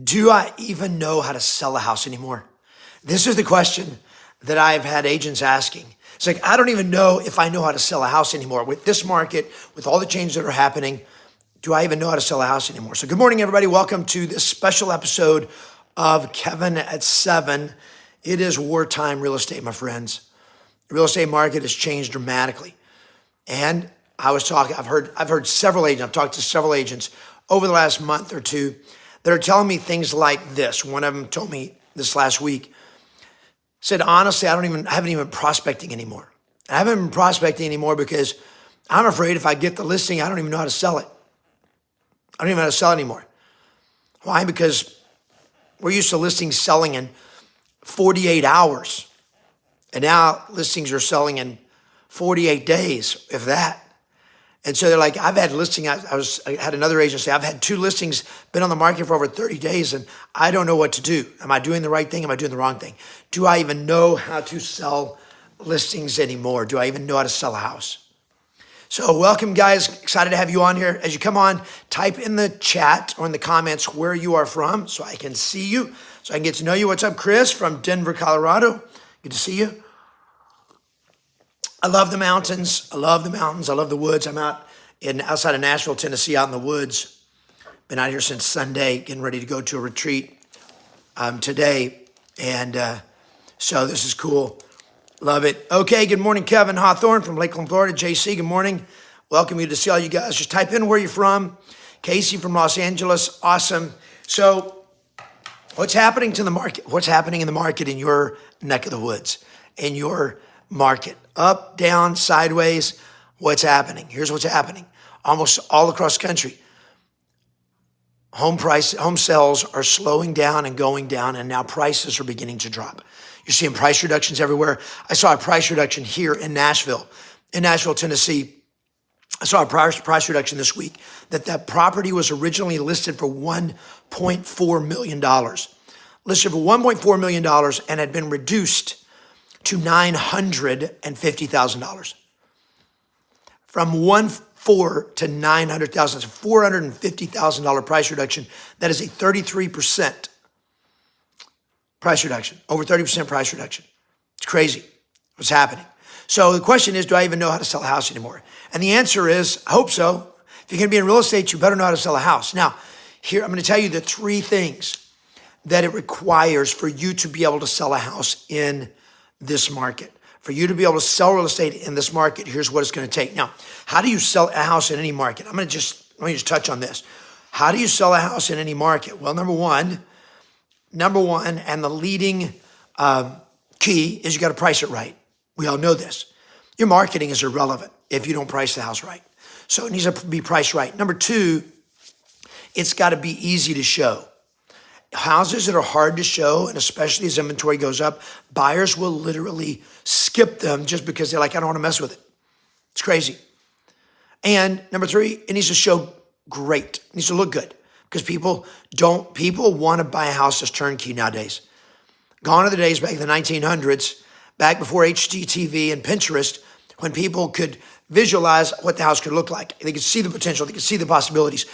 Do I even know how to sell a house anymore? This is the question that I've had agents asking. It's like, I don't even know if I know how to sell a house anymore. With this market, with all the changes that are happening, do I even know how to sell a house anymore? So good morning, everybody. Welcome to this special episode of Kevin at 7. It is wartime real estate, my friends. The real estate market has changed dramatically. And I've heard several agents, I've talked to several agents over the last month or two that are telling me things like this. One of them told me this last week, said, honestly, I haven't even been prospecting anymore. I haven't been prospecting anymore because I'm afraid if I get the listing, I don't even know how to sell it. I don't even know how to sell it anymore. Why? Because we're used to listings selling in 48 hours. And now listings are selling in 48 days, if that. And so they're like, I've had listing, I had another agent say, I've had 2 listings, been on the market for over 30 days, and I don't know what to do. Am I doing the right thing? Am I doing the wrong thing? Do I even know how to sell listings anymore? Do I even know how to sell a house? So welcome, guys. Excited to have you on here. As you come on, type in the chat or in the comments where you are from so I can see you, so I can get to know you. What's up, Chris from Denver, Colorado? Good to see you. I love the mountains. I love the mountains. I love the woods. I'm out outside of Nashville, Tennessee, out in the woods. Been out here since Sunday, getting ready to go to a retreat today. And so this is cool. Love it. Okay, good morning, Kevin Hawthorne from Lakeland, Florida. JC, good morning. Welcome you to see all you guys. Just type in where you're from. Casey from Los Angeles. Awesome. So what's happening to the market? What's happening in the market in your neck of the woods, in your market? Up, down, sideways. What's happening? Here's what's happening. Almost all across the country, home sales are slowing down and going down, and now prices are beginning to drop. You're seeing price reductions everywhere. I saw a price reduction here in Nashville, Tennessee. I saw a price reduction this week that property was originally listed for $1.4 million. Listed for $1.4 million and had been reduced to $950,000. From 1.4 to 900,000, it's a $450,000 price reduction. That is a 33% price reduction, over 30% price reduction. It's crazy what's happening. So the question is, do I even know how to sell a house anymore? And the answer is, I hope so. If you're gonna be in real estate, you better know how to sell a house. Now, here, I'm gonna tell you the 3 things that it requires for you to be able to sell a house in this market. For you to be able to sell real estate in this market, here's what it's going to take. Now, how do you sell a house in any market? Let me just touch on this. How do you sell a house in any market? Well, number one, and the leading key is you got to price it right. We all know this. Your marketing is irrelevant if you don't price the house right. So it needs to be priced right. Number 2, it's got to be easy to show. Houses that are hard to show, and especially as inventory goes up, buyers will literally skip them just because they're like, I don't want to mess with it. It's crazy. And number 3, it needs to show great. It needs to look good because people want to buy a house that's turnkey nowadays. Gone are the days back in the 1900s, back before HGTV and Pinterest, when people could visualize what the house could look like. They could see the potential. They could see the possibilities.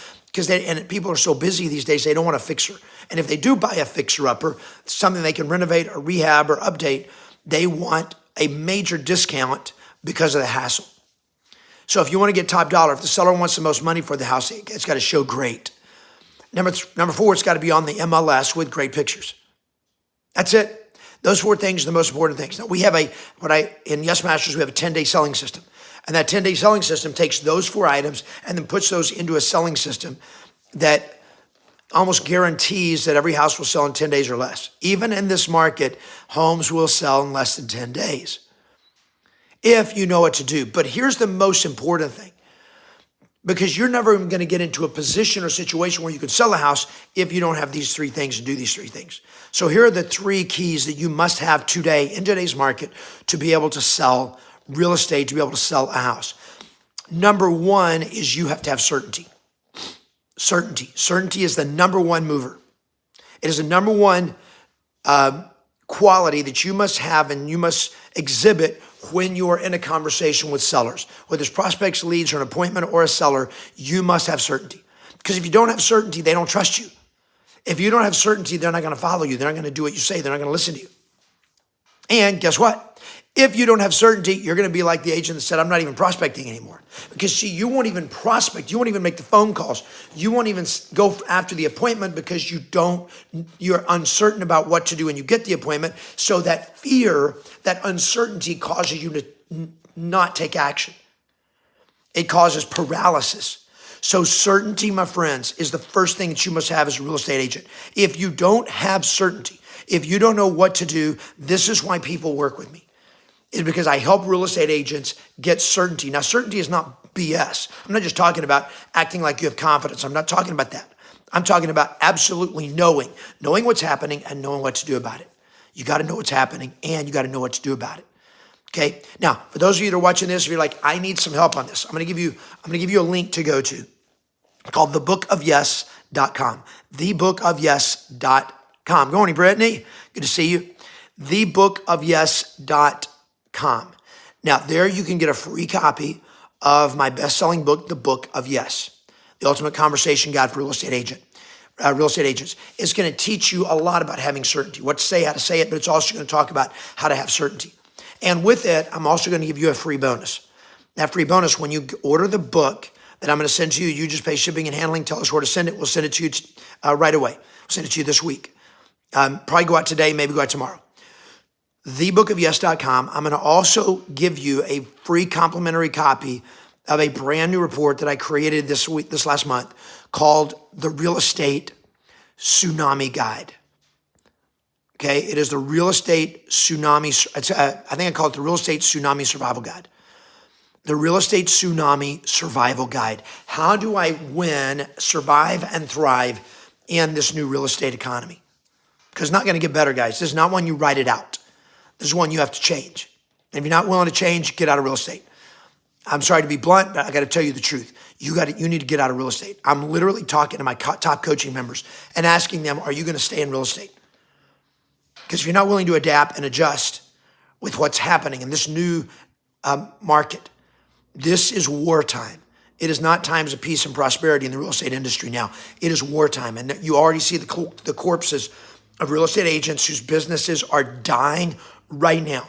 And people are so busy these days, they don't want a fixer. And if they do buy a fixer-upper, something they can renovate or rehab or update, they want a major discount because of the hassle. So if you want to get top dollar, if the seller wants the most money for the house, it's got to show great. Number 4, it's got to be on the MLS with great pictures. That's it. Those 4 things are the most important things. Now we have in Yes Masters, we have a 10-day selling system. And that 10-day selling system takes those 4 items and then puts those into a selling system that almost guarantees that every house will sell in 10 days or less. Even in this market, homes will sell in less than 10 days if you know what to do. But here's the most important thing, because you're never going to get into a position or situation where you can sell a house if you don't have these 3 things and do these 3 things. So here are the 3 keys that you must have today in today's market to be able to sell real estate, to be able to sell a house. Number 1 is you have to have certainty. Certainty is the number 1 mover. It is the number 1 quality that you must have and you must exhibit when you are in a conversation with sellers. Whether it's prospects, leads, or an appointment or a seller, you must have certainty. Because if you don't have certainty, they don't trust you. If you don't have certainty, they're not going to follow you. They're not going to do what you say. They're not going to listen to you. And guess what? If you don't have certainty, you're going to be like the agent that said, I'm not even prospecting anymore. Because see, you won't even prospect. You won't even make the phone calls. You won't even go after the appointment because you're uncertain about what to do when you get the appointment. So that fear, that uncertainty causes you to not take action. It causes paralysis. So certainty, my friends, is the first thing that you must have as a real estate agent. If you don't have certainty, if you don't know what to do, this is why people work with me. It's because I help real estate agents get certainty. Now, certainty is not BS. I'm not just talking about acting like you have confidence. I'm not talking about that. I'm talking about absolutely knowing what's happening and knowing what to do about it. You got to know what's happening and you got to know what to do about it. Okay. Now, for those of you that are watching this, if you're like, I need some help on this, I'm going to give you a link to go to called thebookofyes.com. Thebookofyes.com. Good morning, Brittany. Good to see you. Thebookofyes.com. Now, there you can get a free copy of my best-selling book, The Book of Yes, The Ultimate Conversation Guide for Real Estate Agents. It's going to teach you a lot about having certainty, what to say, how to say it, but it's also going to talk about how to have certainty. And with it, I'm also going to give you a free bonus. That free bonus, when you order the book that I'm going to send to you, you just pay shipping and handling, tell us where to send it. We'll send it to you right away. We'll send it to you this week. Probably go out today, maybe go out tomorrow. Thebookofyes.com. I'm going to also give you a free complimentary copy of a brand new report that I created this last month called the Real Estate Tsunami Guide. Okay, it is the Real Estate Tsunami. I think I call it the Real Estate Tsunami Survival Guide. The Real Estate Tsunami Survival Guide. How do I win, survive, and thrive in this new real estate economy? Because it's not going to get better, guys. This is not one you write it out. This is one you have to change. And if you're not willing to change, get out of real estate. I'm sorry to be blunt, but I got to tell you the truth. You need to get out of real estate. I'm literally talking to my top coaching members and asking them, are you going to stay in real estate? Because if you're not willing to adapt and adjust with what's happening in this new market, this is wartime. It is not times of peace and prosperity in the real estate industry now. It is wartime. And you already see the corpses of real estate agents whose businesses are dying right now.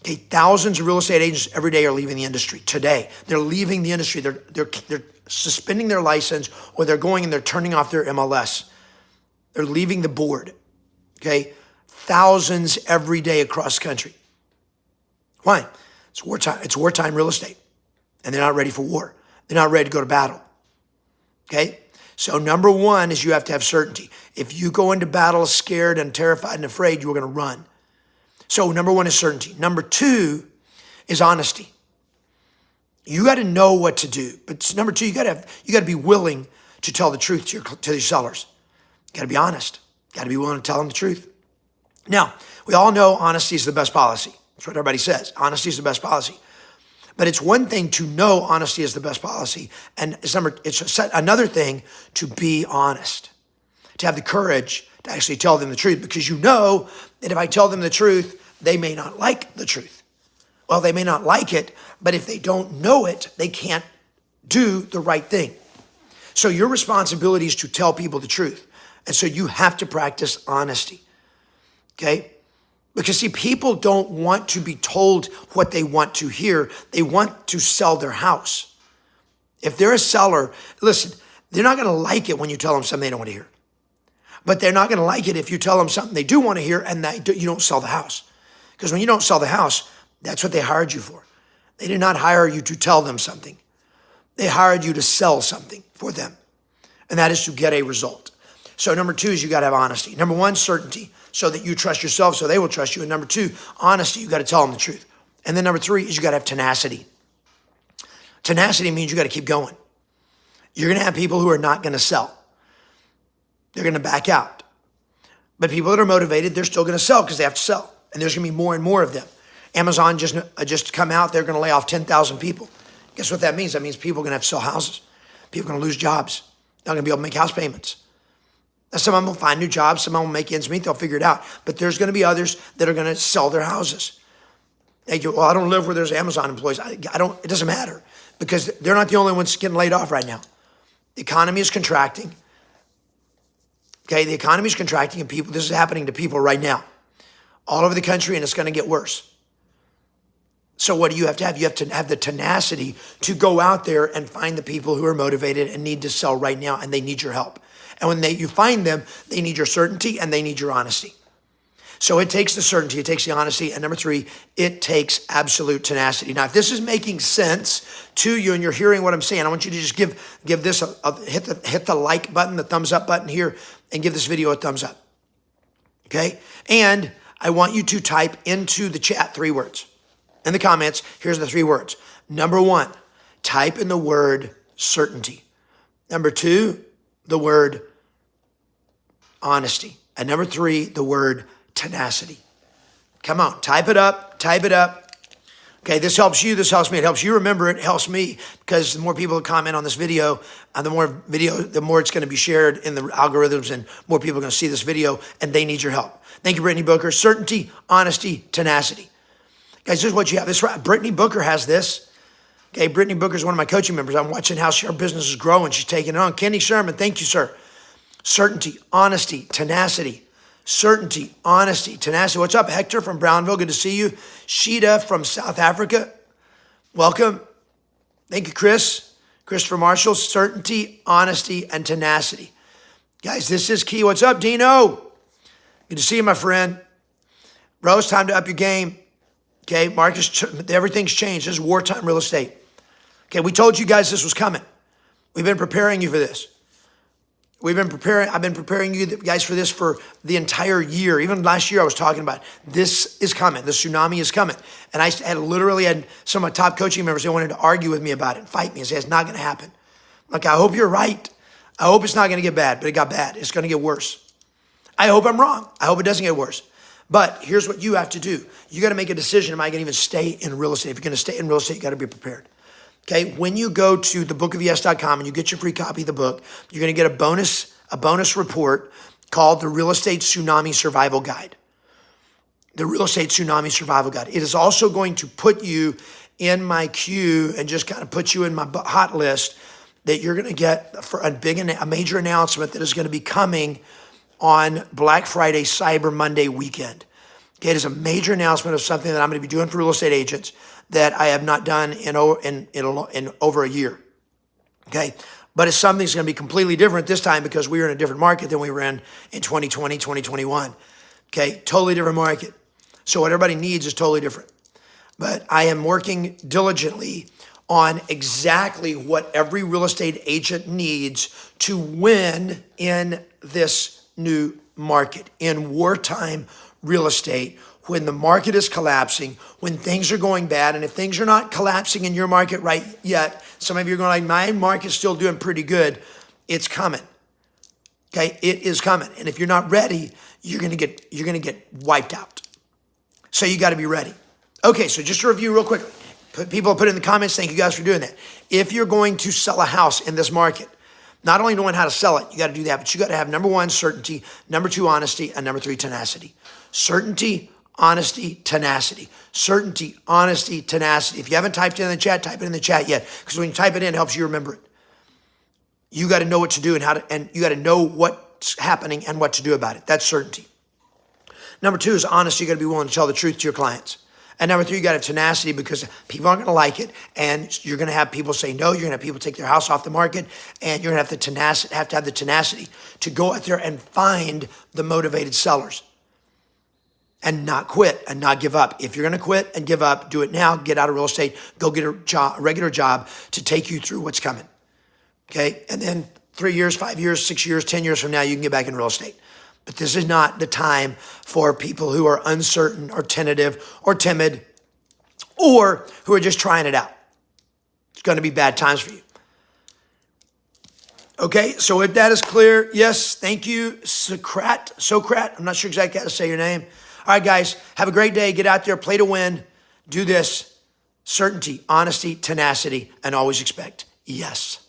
Okay, thousands of real estate agents every day are leaving the industry today. They're leaving the industry. They're suspending their license, or they're going and they're turning off their MLS. They're leaving the board. Okay, thousands every day across the country. Why? It's wartime. It's wartime real estate, and they're not ready for war. They're not ready to go to battle. Okay. So number one is you have to have certainty. If you go into battle scared and terrified and afraid, you're going to run. So number one is certainty. Number two is honesty. You got to know what to do. But number two, you got to be willing to tell the truth to your sellers. You got to be honest. You got to be willing to tell them the truth. Now, we all know honesty is the best policy. That's what everybody says. Honesty is the best policy. But it's one thing to know honesty is the best policy, and it's another thing to be honest, to have the courage to actually tell them the truth, because you know that if I tell them the truth, they may not like the truth. Well, they may not like it, but if they don't know it, they can't do the right thing. So your responsibility is to tell people the truth. And so you have to practice honesty, okay? Because see, people don't want to be told what they want to hear. They want to sell their house. If they're a seller, listen, they're not going to like it when you tell them something they don't want to hear. But they're not going to like it if you tell them something they do want to hear and that you don't sell the house. Because when you don't sell the house, that's what they hired you for. They did not hire you to tell them something. They hired you to sell something for them. And that is to get a result. So number two is you got to have honesty. Number one, certainty, so that you trust yourself, so they will trust you. And number two, honesty, you got to tell them the truth. And then number three is you got to have tenacity. Tenacity means you got to keep going. You're going to have people who are not going to sell. They're going to back out. But people that are motivated, they're still going to sell because they have to sell. And there's going to be more and more of them. Amazon just come out, they're going to lay off 10,000 people. Guess what that means? That means people are going to have to sell houses. People are going to lose jobs. They're not going to be able to make house payments. Now, some of them will find new jobs. Some of them will make ends meet. They'll figure it out. But there's going to be others that are going to sell their houses. They go, well, I don't live where there's Amazon employees. It doesn't matter, because they're not the only ones getting laid off right now. The economy is contracting. Okay, the economy is contracting and people, this is happening to people right now all over the country, and it's going to get worse. So what do you have to have? You have to have the tenacity to go out there and find the people who are motivated and need to sell right now, and they need your help. And when you find them, they need your certainty and they need your honesty. So it takes the certainty, it takes the honesty, and number three, it takes absolute tenacity. Now, if this is making sense to you and you're hearing what I'm saying, I want you to just give this hit the like button, the thumbs up button here, and give this video a thumbs up. Okay? And I want you to type into the chat 3 words. In the comments, here's the 3 words. Number 1, type in the word certainty. Number 2, the word honesty. And number 3, the word tenacity. Come on, type it up, type it up. Okay, this helps you, this helps me. It helps you remember it, helps me, because the more people that comment on this video, the more it's going to be shared in the algorithms, and more people are going to see this video, and they need your help. Thank you, Brittany Booker. Certainty, honesty, tenacity. Guys, this is what you have. This Brittany Booker has this. Okay, Brittany Booker is one of my coaching members. I'm watching how her business is growing. She's taking it on. Kenny Sherman, thank you, sir. Certainty, honesty, tenacity. Certainty, honesty, tenacity. What's up, Hector from Brownville? Good to see you. Sheeta from South Africa. Welcome. Thank you, Chris. Christopher Marshall. Certainty, honesty, and tenacity. Guys, this is key. What's up, Dino? Good to see you, my friend. Bro, it's time to up your game. Okay, Marcus, everything's changed. This is wartime real estate. Okay, we told you guys this was coming. We've been preparing you for this. I've been preparing you guys for this for the entire year. Even last year I was talking about this is coming. The tsunami is coming. And I had some of my top coaching members, they wanted to argue with me about it and fight me and say, it's not going to happen. Like, I hope you're right. I hope it's not going to get bad, but it got bad. It's going to get worse. I hope I'm wrong. I hope it doesn't get worse. But here's what you have to do. You got to make a decision. Am I going to even stay in real estate? If you're going to stay in real estate, you got to be prepared. Okay, when you go to thebookofyes.com and you get your free copy of the book, you're going to get a bonus report called the Real Estate Tsunami Survival Guide. The Real Estate Tsunami Survival Guide. It is also going to put you in my queue and just kind of put you in my hot list that you're going to get for a major announcement that is going to be coming on Black Friday, Cyber Monday weekend. Okay, it is a major announcement of something that I'm going to be doing for real estate agents that I have not done in over a year. Okay, but it's something that's going to be completely different this time because we were in a different market than we were in 2020, 2021. Okay, totally different market. So what everybody needs is totally different. But I am working diligently on exactly what every real estate agent needs to win in this new market, in wartime real estate, when the market is collapsing, when things are going bad. And if things are not collapsing in your market right yet, some of you are going like, my market's still doing pretty good. It's coming. Okay, it is coming. And if you're not ready, you're gonna get wiped out. So you got to be ready. Okay, so just to review real quickly. People put in the comments, thank you guys for doing that. If you're going to sell a house in this market, not only knowing how to sell it, you got to do that, but you got to have number 1, certainty, number 2, honesty, and number 3, tenacity. Certainty, honesty, tenacity. Certainty, honesty, tenacity. If you haven't typed it in the chat, type it in the chat yet, because when you type it in, it helps you remember it. You got to know what to do and you got to know what's happening and what to do about it. That's certainty. Number 2 is honesty. You got to be willing to tell the truth to your clients. And number 3, you got to have tenacity, because people aren't going to like it, and you're going to have people say no. You're going to have people take their house off the market, and you're going to have to have the tenacity to go out there and find the motivated sellers and not quit and not give up. If you're going to quit and give up, do it now. Get out of real estate. Go get a regular job to take you through what's coming. Okay, and then 3 years, 5 years, 6 years, 10 years from now, you can get back in real estate. But this is not the time for people who are uncertain or tentative or timid or who are just trying it out. It's going to be bad times for you. Okay, so if that is clear, yes, thank you, Socrat. I'm not sure exactly how to say your name. All right, guys, have a great day. Get out there, play to win. Do this. Certainty, honesty, tenacity, and always expect yes.